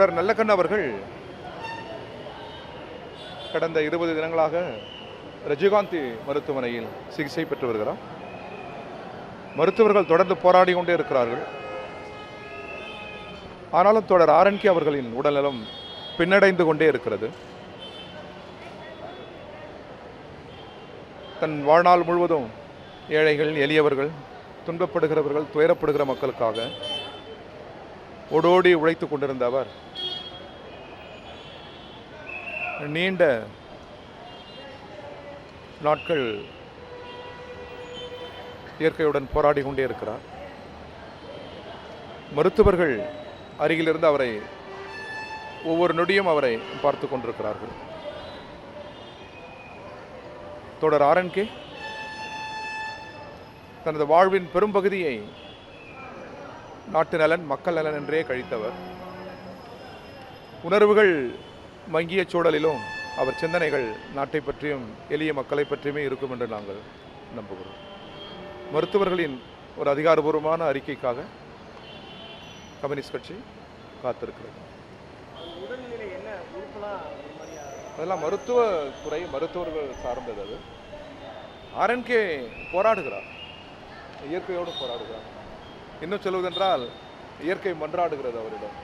தோழர் நல்லக்கண்ணு அவர்கள் கடந்த 20 தினங்களாக ரஜிகாந்தி மருத்துவமனையில் சிகிச்சை பெற்று வருகிறார். மருத்துவர்கள் தொடர்ந்து போராடி கொண்டே இருக்கிறார்கள். ஆனாலும் தோழர் ஆர்என்கே அவர்களின் உடல்நலம் பின்னடைந்து கொண்டே இருக்கிறது. தன் வாழ்நாள் முழுவதும் ஏழைகள், எளியவர்கள், துன்பப்படுகிறவர்கள், துயரப்படுகிற மக்களுக்காக ஓடோடி உழைத்து கொண்டிருந்த அவர் நீண்ட நாட்கள் இயற்கையுடன் போராடி கொண்டே இருக்கிறார். மருத்துவர்கள் அருகிலிருந்து அவரை ஒவ்வொரு நொடியும் அவரை பார்த்து கொண்டிருக்கிறார்கள். தொடர் ஆர்என்கே தனது வாழ்வின் பெரும்பகுதியை நாட்டு நலன், மக்கள் நலன் என்றே கழித்தவர். உணர்வுகள் மங்கிய சூழலிலும் அவர் சிந்தனைகள் நாட்டை பற்றியும் எளிய மக்களை பற்றியுமே இருக்கும் என்று நாங்கள் நம்புகிறோம். மருத்துவர்களின் ஒரு அதிகாரபூர்வமான அறிக்கைக்காக கம்யூனிஸ்ட் கட்சி காத்திருக்கிறது. அதெல்லாம் மருத்துவத்துறை, மருத்துவர்கள் சார்ந்தது. அது ஆர்என்கே போராடுகிறார், இயற்கையோடு போராடுகிறார். இன்னும் சொல்வதென்றால் இயற்கை மன்றாடுகிறது அவரிடம்.